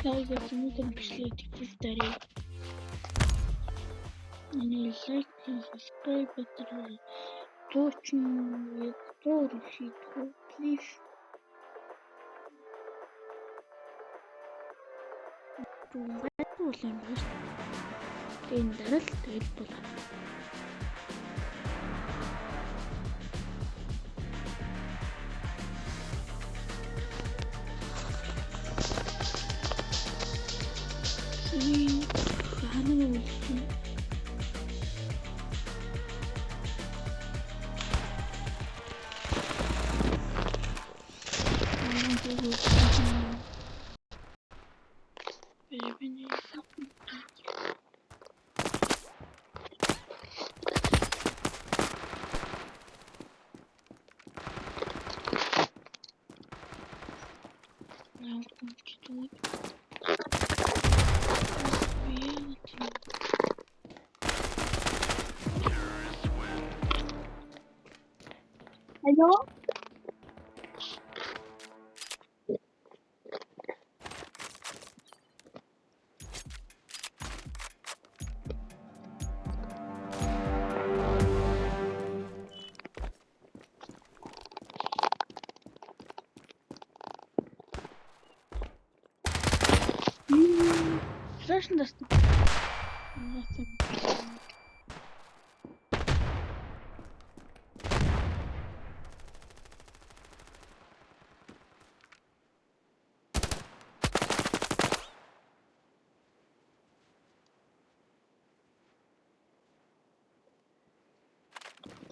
Like почему-то пришли такие старые. Они лайк, subscribe, это точно, кто решит, please. Тулаад болон биш. Энэ дараа л тэгэл болоо. Ханаа үлдсэн. Алло? Страшно доступно.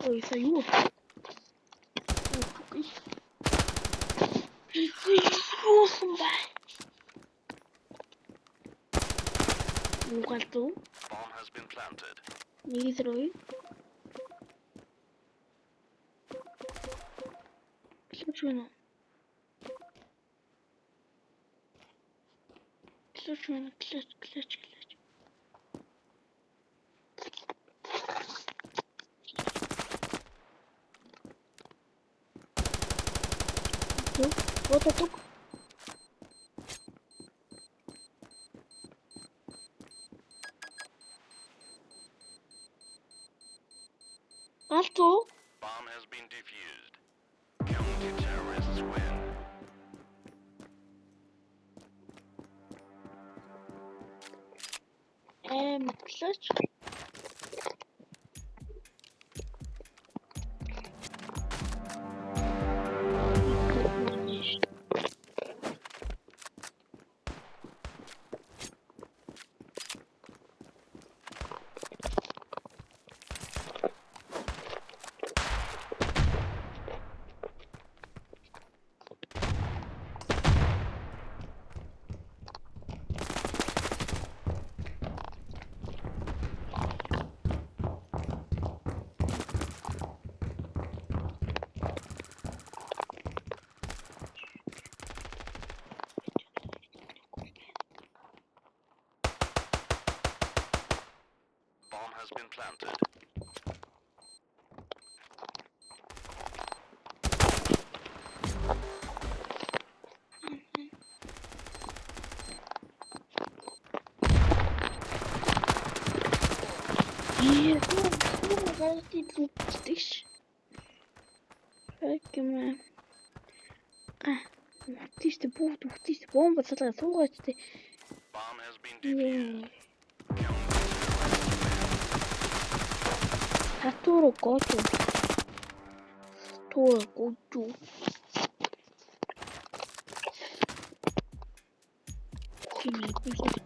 Ой, союз. Угадал. Не изрой. Случайно. Случайно, клач. Вот это. Alto. Bomb has been defused. Counter-terrorists win. Clutch. Bomb has been planted. Бомба цалгаа суугаач тий. Bomb has been defused. Татуро гото. Туа гото. Кимээ бисээ.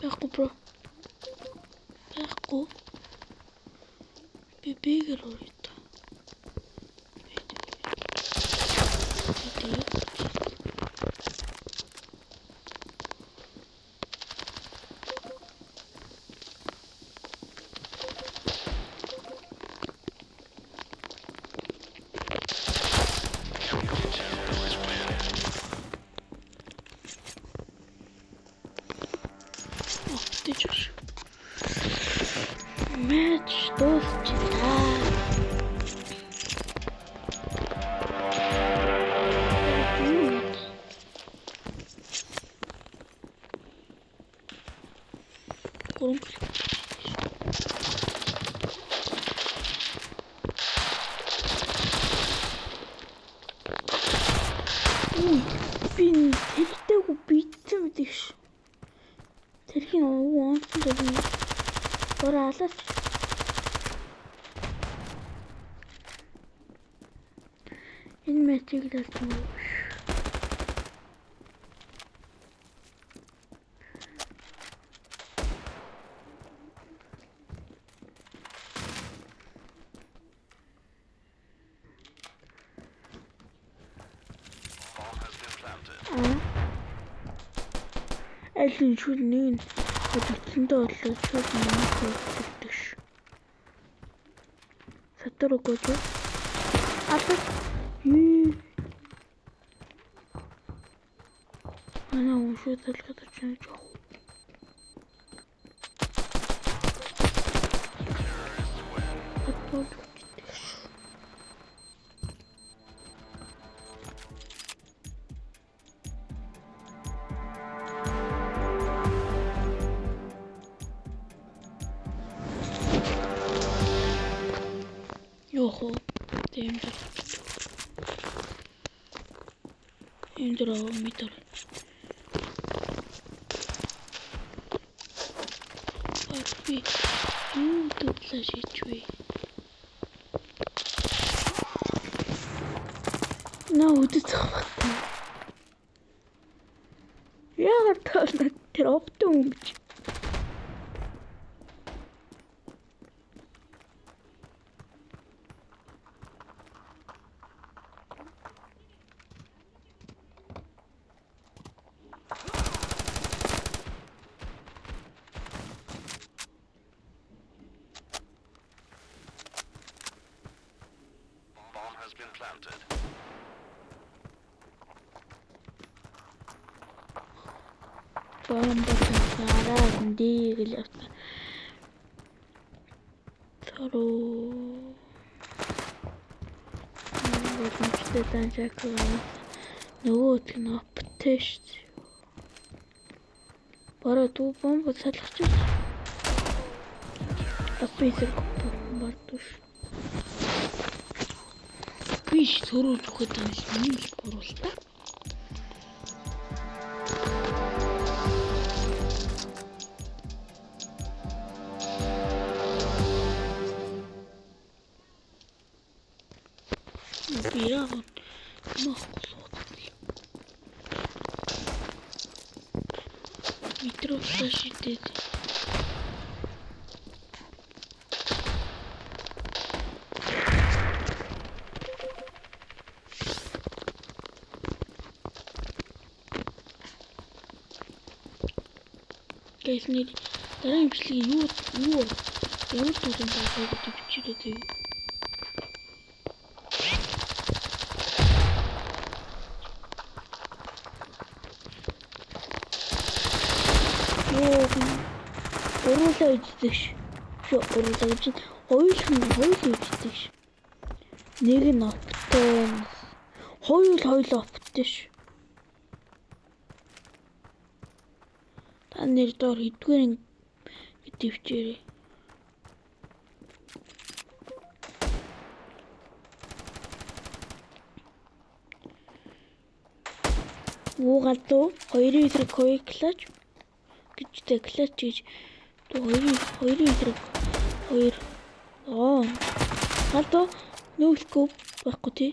Яахгүй bro. Яахгүй. Би бигэр өрөөд. Би тэрхтэйг бийцсэн мэдээ ш. Тэрхийн онцсон дээр бороо алаач. Энэ мэтийг л алсан юм. Алин шууд нэг хөдөлгөндөө болоод шууд нэг хөдөлгдөг ш. Сатургоо ч атас Ana şurada arkadaşlar çok. Futbol gidiyor. Yok o. Değildir. Değildir o mitar. Би юу төглөө шийдвэ. Наа үдэцэх багтаа. Яагаад тоолно тэр овтон өмч. Bomba değil yaptı. Soru. Bakın işte tanecaklar. Ne oldu ne yaptı işte. Para tu bomba salacak. Apıysa bartuş. Bir soru çok önemli просто. Бирагын махлууд. Метро ташидэд. Гэсний дараагийн бичлэг юу ямар төвлөн байгааг бичиж Уруулаа үздэг ш. Уруулаа гэж хоёул үздэг ш. Нэг нь оптон. Хоёул оптон ш. Та нэр доор хэдгээр гэдвчээрээ. Уугалдуу хоёрын эсрэг хоёр клач гэжтэй клач гэж хоёрын эсрэг хоёр галдуу нүүскоп байхгүй тий.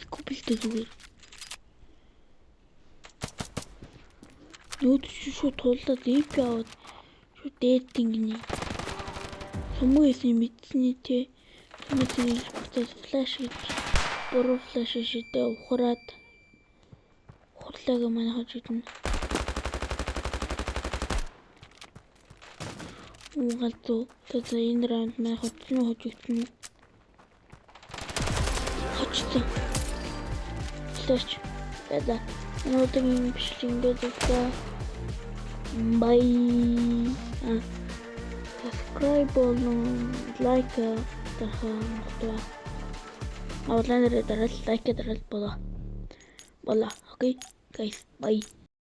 Скопилтэй зүгээр. Нүүд шууд тулаад ip аваад шууд дээдингний. Сумгүйсэн мэдсэний тий. Мэдсэний флаш гэж буруу флаш шидэ ухраад хурлаага манай хаж идэнэ. Уугалдуу за энэ раунд манай хоцлон хожигдсон. Хочтой. Флаш бэда. Өнөөдрийн бичлэг ингээд өгөө. Bye. Subscribe болон лайк дарахаа. Авлаа нэрээ дараал лайк дараал болоо. Окей, guys, bye.